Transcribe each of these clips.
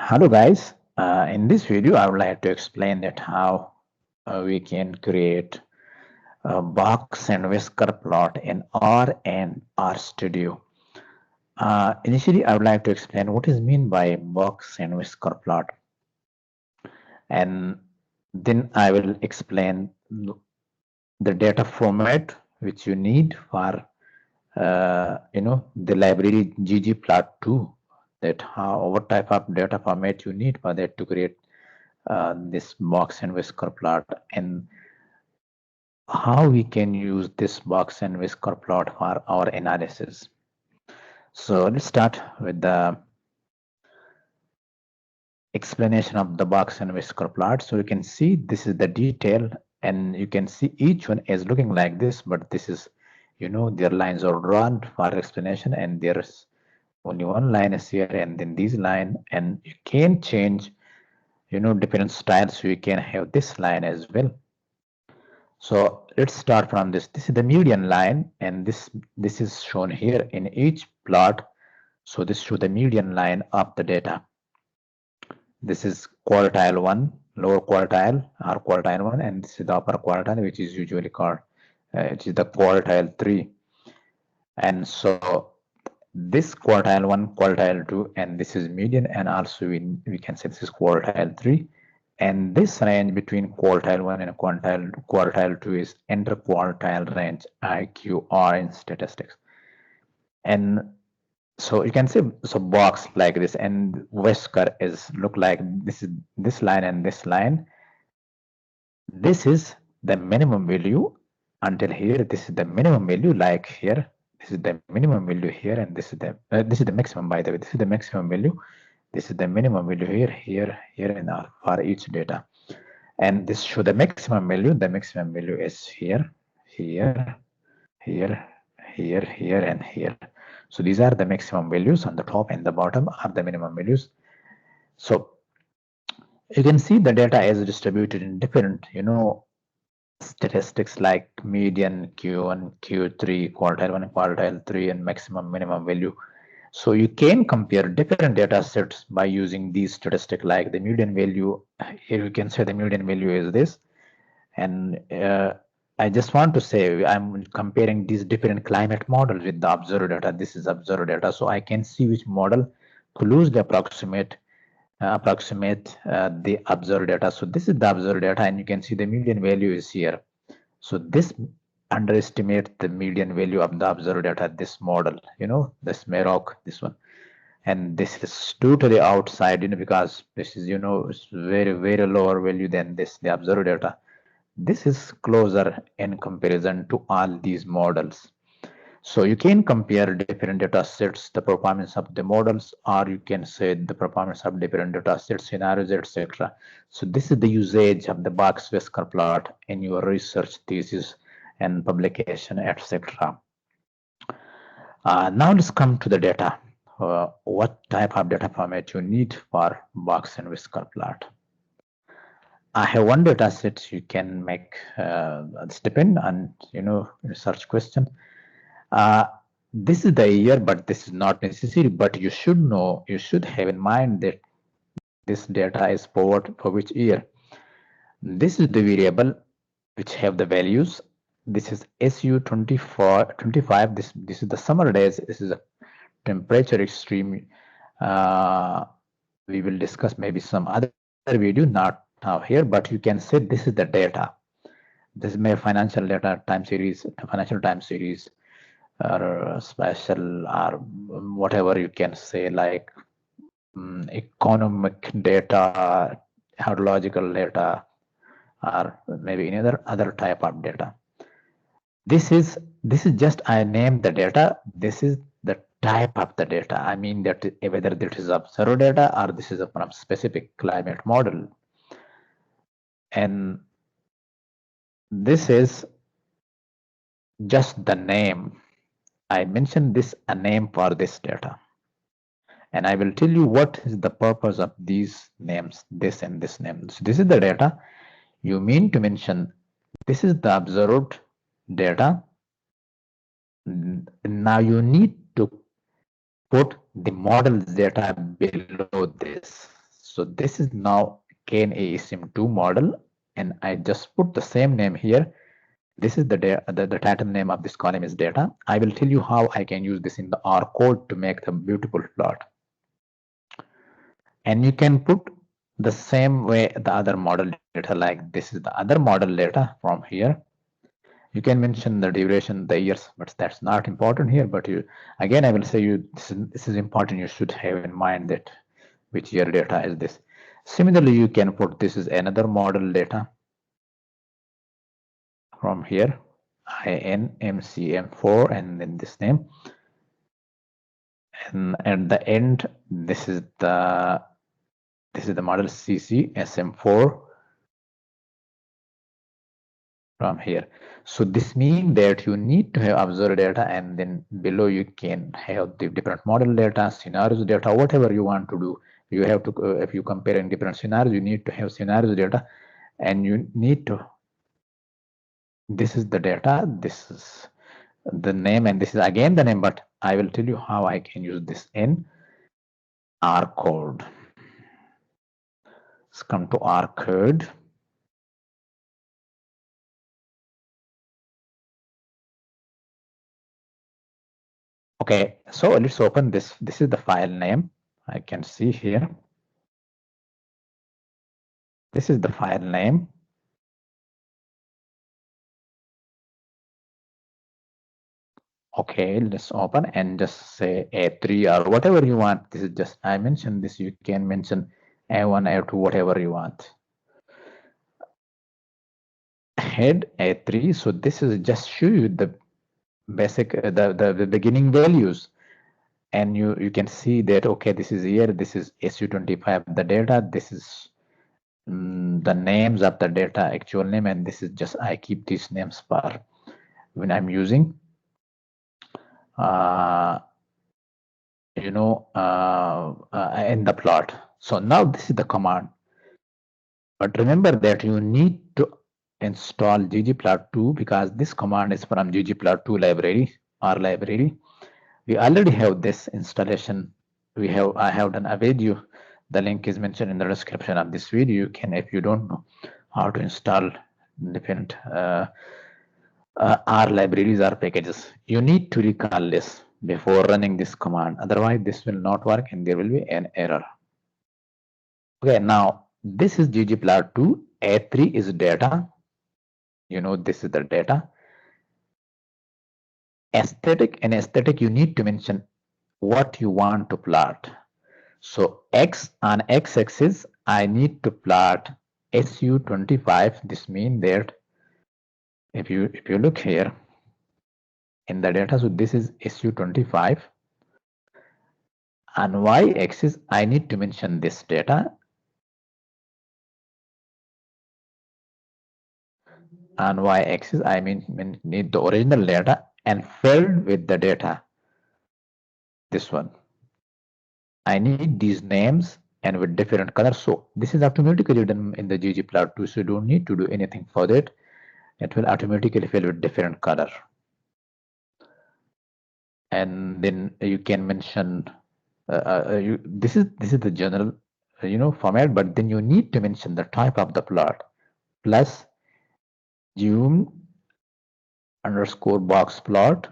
Hello guys, in this video I would like to explain that how we can create a box and whisker plot in R and RStudio. Initially I would like to explain what is mean by box and whisker plot, and then I will explain the data format which you need for the library ggplot2, that what type of data format you need for that to create this box and whisker plot, and how we can use this box and whisker plot for our analysis. So let's start with the explanation of the box and whisker plot. So you can see this is the detail, and you can see each one is looking like this, but this is, their lines are drawn for explanation, and there's only one line is here, and then this line, and you can change, different styles. So you can have this line as well. So let's start from this. This is the median line, and this is shown here in each plot. So this shows the median line of the data. This is quartile 1, lower quartile, or quartile 1, and this is the upper quartile, which is usually called it is the quartile 3. And so this quartile 1, quartile 2, and this is median, and also we can say this is quartile 3. And this range between quartile 1 and quartile 2 is interquartile range, IQR in statistics. And so you can see, so box like this, and whisker is look like this, is this line and this line. This is the minimum value until here. This is the minimum value, like here. This is the minimum value here, and this is the maximum, by the way. This is the maximum value. This is the minimum value here, and for each data. And this show the maximum value. The maximum value is here, here, and here. So these are the maximum values. On the top and the bottom are the minimum values. So you can see the data is distributed in different, statistics like median, Q1, Q3, quartile 1, quartile 3, and maximum minimum value. So you can compare different data sets by using these statistics, like the median value. Here you can say the median value is this. And I just want to say I'm comparing these different climate models with the observed data. This is observed data. So I can see which model closely approximate the observed data. So this is the observed data, and you can see the median value is here. So this underestimates the median value of the observed data, this model, this Meroc, this one. And this is totally outside, because this is, it's very, very lower value than this, the observed data. This is closer in comparison to all these models. So you can compare different data sets, the performance of the models, or you can say the performance of different data sets, scenarios, etc. So this is the usage of the box whisker plot in your research thesis and publication, etc. Now let's come to the data. What type of data format you need for box and whisker plot? I have one data set you can make. It's depend on research question. This is the year, but this is not necessary. But you should know, you should have in mind that this data is for which year. This is the variable which have the values. This is SU24, 25. This is the summer days. This is a temperature extreme. We will discuss maybe some other video, not now here, but you can say this is the data. This is my financial data time series, financial time series, or special, or whatever you can say, like economic data, hydrological data, or maybe any other type of data. This is just, I named the data. This is the type of the data. I mean that whether this is observed data or this is from specific climate model. And this is just the name. I mentioned this a name for this data. And I will tell you what is the purpose of these names, this and this name. So this is the data. You mean to mention this is the observed data. Now you need to put the model data below this. So this is now Kane ASIM2 model, and I just put the same name here. This is the title name of this column is data. I will tell you how I can use this in the R code to make the beautiful plot. And you can put the same way the other model data, like this is the other model data from here. You can mention the duration, the years, but that's not important here. But you, again, I will say you this is important. You should have in mind that which year data is this. Similarly, you can put this is another model data from here, INMCM4, and then this name. And at the end, this is the model CCSM4 from here. So this means that you need to have observed data, and then below you can have the different model data, scenarios data, whatever you want to do. You have to, if you compare in different scenarios, you need to have scenarios data, and you need to, this is the data, this is the name, and this is again the name, but I will tell you how I can use this in R code. Let's come to R code. Okay, so let's open this. This is the file name. I can see here. This is the file name. Okay, let's open and just say A3 or whatever you want. This is just, I mentioned this, you can mention A1, A2, whatever you want. Head A3, so this is just show you the basic, the beginning values. And you can see that, okay, this is here, this is SU25, the data, this is the names of the data, actual name, and this is just, I keep these names for when I'm using in the plot. So now this is the command, but remember that you need to install ggplot2 because this command is from ggplot2 library, R library. We already have this installation. I have done a video. The link is mentioned in the description of this video. You can, if you don't know how to install different R libraries or packages, you need to recall this before running this command. Otherwise, this will not work and there will be an error. Okay, now this is ggplot2. A3 is data. This is the data. Aesthetic, and aesthetic, you need to mention what you want to plot. So X on x-axis, I need to plot SU25. This means that if you look here in the data, so this is SU25. On y-axis, I need to mention this data. On y-axis, I need the original data and filled with the data. This one. I need these names and with different colors. So this is automatically done in the ggplot2, so you don't need to do anything for that. It will automatically fill with different color. And then you can mention this is the general format, but then you need to mention the type of the plot plus zoom underscore box plot.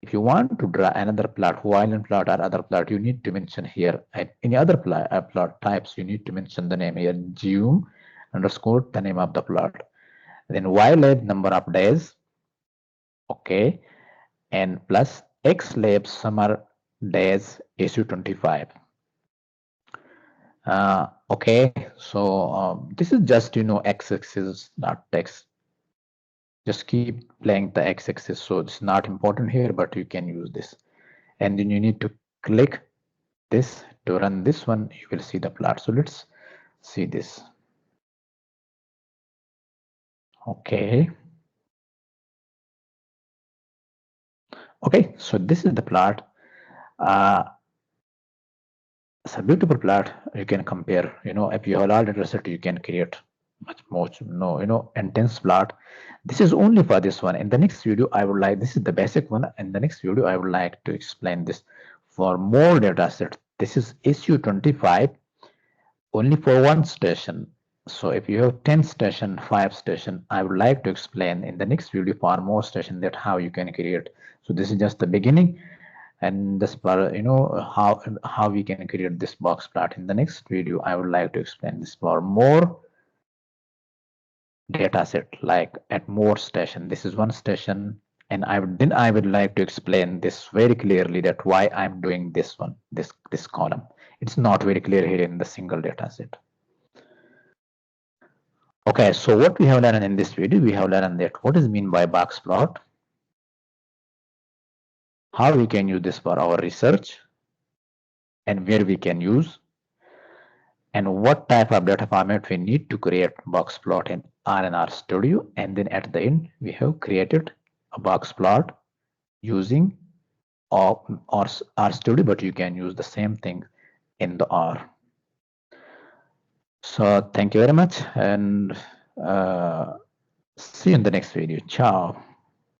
If you want to draw another plot, violin plot or other plot, you need to mention here. Any other plot types, you need to mention the name here, zoom underscore the name of the plot. Then ylab number of days, okay, and plus xlab summer days SU25. Okay, so this is just x-axis, not text. Just keep playing the x-axis, so it's not important here, but you can use this. And then you need to click this to run this one. You will see the plot. So let's see this. Okay. Okay, so this is the plot. It's a beautiful plot. You can compare. If you have a lot of data set, you can create much more intense plot. This is only for this one. In the next video, I would like, this is the basic one. In the next video, I would like to explain this for more data sets. This is SU25. only for one station. So if you have 10 station, 5 station, I would like to explain in the next video for more station that how you can create. So this is just the beginning, and this part, how we can create this box plot. In the next video, I would like to explain this for more data set, like at more station. This is one station, and I would like to explain this very clearly, that why I'm doing this one, this column. It's not very clear here in the single data set. Okay, so what we have learned in this video, we have learned that what is mean by box plot, how we can use this for our research, and where we can use, and what type of data format we need to create box plot in R and RStudio. And then at the end, we have created a box plot using RStudio, but you can use the same thing in the R. So thank you very much, and see you in the next video. Ciao.